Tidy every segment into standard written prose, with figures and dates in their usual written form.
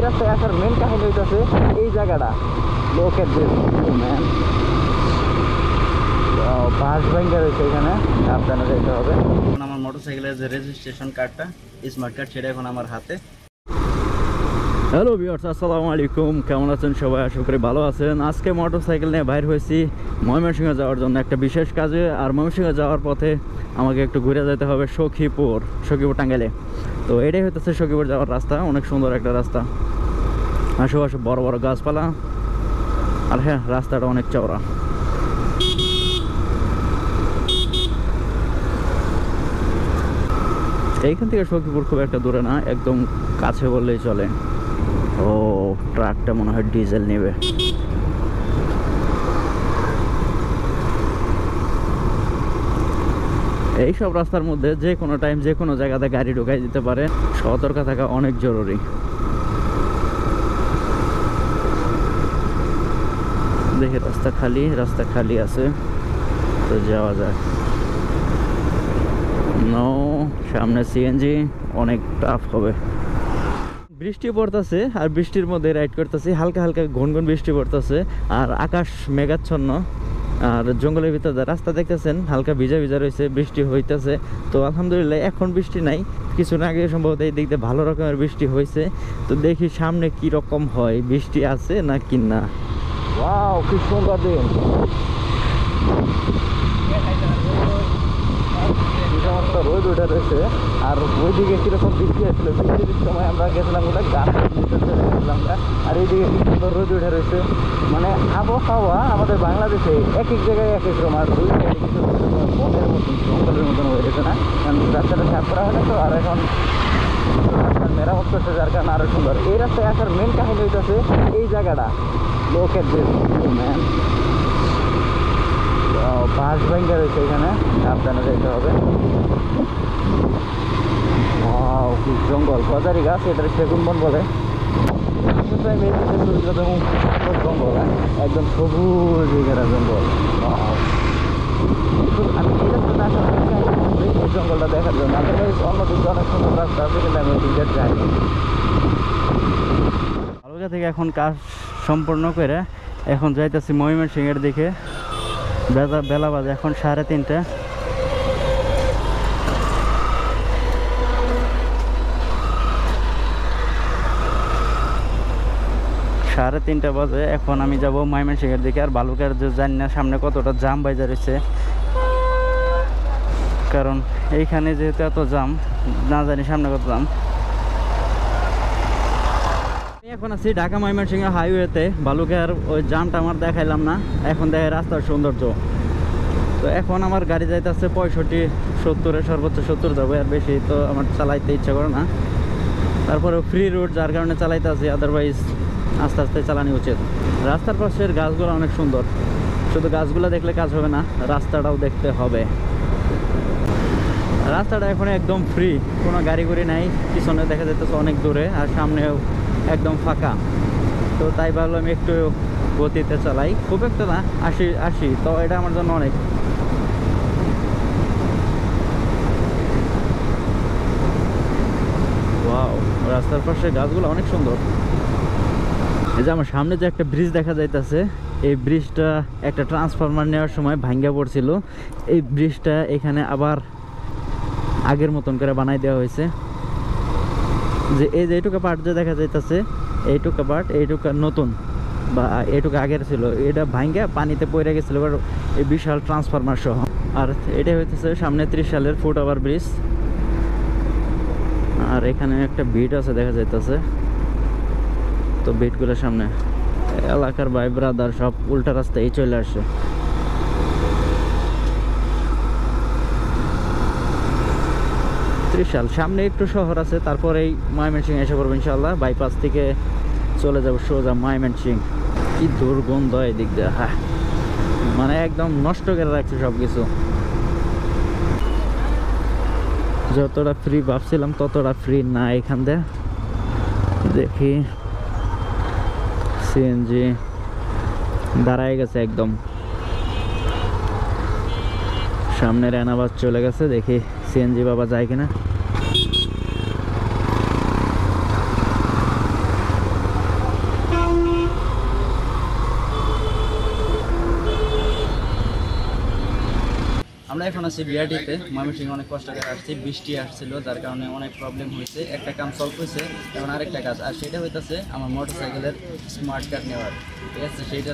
রাস্তায় আসার মেন কাহিনী হইতেছে এই জায়গাটা। লোক এট দিস ম্যান, বাস ব্যাংকে রয়েছে, এখানে সাবধানে যেতে হবে। আমার মোটরসাইকেলের যে রেজিস্ট্রেশন কার্ডটা, স্মার্ট কার্ড, সেটা এখন আমার হাতে। হ্যালো ভিউয়ার্স, আসসালামু আলাইকুম। কেমন আছেন সবাই? আশা করি ভালো আছেন। আজকে মোটরসাইকেল নিয়ে বাইর হয়েছি ময়মনসিংহে যাওয়ার জন্য একটা বিশেষ কাজে। আর ময়মনসিংহে যাওয়ার পথে আমাকে একটু ঘুরে যেতে হবে সখীপুর টাঙ্গাইলে। তো এটাই হইতেছে সখীপুর যাওয়ার রাস্তা। অনেক সুন্দর একটা রাস্তা, আশেপাশে বড় বড় গাছপালা, আর হ্যাঁ, রাস্তাটা অনেক চওড়া। এইখান থেকে সখীপুর খুব একটা দূরে না, একদম কাছে বললেই চলে। ও, ট্রাকটা মনে হয় ডিজেল নেবে। এইসব রাস্তার মধ্যে যে কোনো টাইম যে কোনো জায়গাতে গাড়ি ঢুকাই দিতে পারে, সতর্ক থাকা অনেক জরুরি। দেখি রাস্তা খালি আছে, তো যাওয়া যায়। নো, সামনে সিএনজি, অনেক টাফ হবে। বৃষ্টি পড়তেছে, আর বৃষ্টির মধ্যে রাইড করতেছি। হালকা হালকা ঘন বৃষ্টি পড়তেছে, আর আকাশ মেঘাচ্ছন্ন। আর জঙ্গলের ভিতরে রাস্তা দেখতেছেন হালকা ভিজা রয়েছে, বৃষ্টি হইতেছে। তো আলহামদুলিল্লাহ এখন বৃষ্টি নাই, কিছুদিন আগে সম্ভবত এই দিক দিয়ে ভালো রকমের বৃষ্টি হয়েছে। তো দেখি সামনে কি রকম হয়, বৃষ্টি আছে না কি না। ওয়াও, কি সুন্দর দিন। রোদ উঠে রয়েছে, আর ওইদিকে কিরকম বৃষ্টি আসছিল। বৃষ্টির সময় আমরা গেছিলাম ওটা গাছ গেছিলাম, আর এইদিকে কি সুন্দর রোদ উঠে রয়েছে। মানে আবহাওয়া আমাদের বাংলাদেশে এক এক জায়গায় এক এক রকম, আর দুই সাইডে কিন্তু বনের মতন জঙ্গলের মতন হয়ে গেছে না, কারণ রাস্তাটা সাফ করা হয় না তো। আর এখন রাস্তার মেরামত করছে, যার কারণে আরো সুন্দর। এই রাস্তায় আসার মেন কাহিনী হইতেছে এই জায়গাটা। লোকের যে ম্যান, বাস ব্যাংকে রয়েছে, এখানে সাবধানে যেতে হবে। জঙ্গল, গজারি গাছ, এটার সেগুন বন বলে। জঙ্গল, একদম সবুজ ঘেরা জঙ্গল। আমি এই রাস্তাটা এই জঙ্গলটা দেখার জন্য, আদারওয়াইজ অন্যদিকে অনেক সুন্দর রাস্তা আছে, কিন্তু আমি ওদিকে যাই। আলগা থেকে এখন কাজ সম্পূর্ণ করে এখন যাইতেছি ময়মনসিংহের দিকে। বেলা বাজে এখন 3:30। সাড়ে 3টা বাজে। এখন আমি যাব ময়মনসিংহের দিকে। আর বালুকার যে জানি না সামনে কতটা জাম বাইজা রয়েছে, কারণ এইখানে যেহেতু এত জাম, না জানি সামনে কত জাম। এখন আছি ঢাকা ময়মনসিংহ হাইওয়েতে। বালুকার ওই জামটা আমার দেখাইলাম না, এখন দেখে রাস্তার সৌন্দর্য। তো এখন আমার গাড়ি যাইতেছে 65-70, সর্বোচ্চ 70 যাবো, আর বেশি তো আমার চালাইতে ইচ্ছা করে না। তারপরে ফ্রি রোড, যার কারণে চালাইতে আছি, আদারওয়াইজ আস্তে আস্তে চালানো উচিত। রাস্তার পাশের গাছগুলো অনেক সুন্দর, শুধু গাছগুলো দেখলে কাজ হবে না, রাস্তাটাও দেখতে হবে। রাস্তাটা এখন একদম ফ্রি, কোনো গাড়ি গুড়ি নাই। পিছনে দেখা যেতেছে অনেক দূরে, আর সামনেও একদম ফাঁকা। তো তাই ভাবলাম আমি একটু গতিতে চালাই, খুব একটা না, 80, তো এটা আমার জন্য অনেক। ওয়াও, রাস্তার পাশে গাছগুলো অনেক সুন্দর। এই যে আমার সামনে যে একটা ব্রিজ দেখা যাইতেছে, এই ব্রিজটা একটা ট্রান্সফরমার নেওয়ার সময় ভাঙ্গা পড়ছিল। এই ব্রিজটা এখানে আবার আগের মতন করে বানাই দেওয়া হয়েছে। যে এই যে এইটুকু পার্ট যে দেখা যাইতেছে, এইটুকু পার্ট, এইটুকু নতুন, বা এইটুকু আগের ছিল, এটা ভাঙ্গা পানিতে পড়ে গেছিলো এই বিশাল ট্রান্সফরমার সহ। আর এটাই হইতেছে সামনে 30 সালের ফুট ওভার ব্রিজ। আর এখানে একটা বিট আছে দেখা যাইতেছে। তো বিটগুলোর সামনে এলাকার ভাই ব্রাদার সব উল্টা রাস্তায় চলে আসে। ত্রিশাল সামনে একটু শহর আছে, তারপরে এই ময়মনসিংহ এসে পড়বো ইনশাল্লাহ। বাইপাস থেকে চলে যাবো সোজা ময়মনসিংহ। কি দুর্গন্ধ এদিক দিয়ে, হ্যাঁ, মানে একদম নষ্ট করে রাখছে সব কিছু। যতটা ফ্রি ভাবছিলাম ততটা ফ্রি না এখান দিয়ে। দেখি সিএনজি দাঁড়ায় গেছে একদম সামনে, রেনাবাস চলে গেছে। দেখি সিএনজি বাবা যায় কিনা। আমরা এখন আছি বিআরটিতে, ময়মনসিংহ অনেক কষ্ট করে আসছি, বৃষ্টি আসছিল যার কারণে অনেক প্রবলেম হয়েছে। একটা কাম সলভ হয়েছে, এখন আরেকটা কাজ, আর সেটা হইতেছে আমার মোটরসাইকেলের স্মার্ট কার্ড নেওয়ার। ঠিক আছে, সেইটা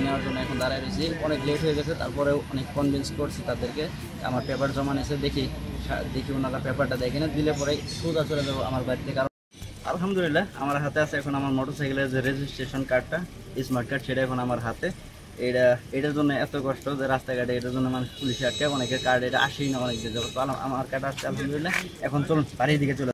নেওয়ার জন্য এখন দাঁড়ায় রয়েছি, অনেক লেট হয়ে গেছে, তারপরেও অনেক কনভিন্স করছি তাদেরকে। আমার পেপার জমা নিয়েছে, দেখি ওনারা পেপারটা দেখে না দিলে পরে সোজা চলে যাবো আমার বাড়ি থেকে। আলহামদুলিল্লাহ আমার হাতে আছে এখন আমার মোটরসাইকেলের যে রেজিস্ট্রেশন কার্ডটা, স্মার্ট কার্ড, সেটা এখন আমার হাতে। এটার জন্য এত কষ্ট যে রাস্তাঘাটে, এটার জন্য মানুষ পুলিশে আটকে, অনেকের কার্ড এটা আসেই না, অনেক যে আমার কার্ড আসছে আলহামদুলিল্লাহ। এখন চলুন বাড়ির দিকে চলে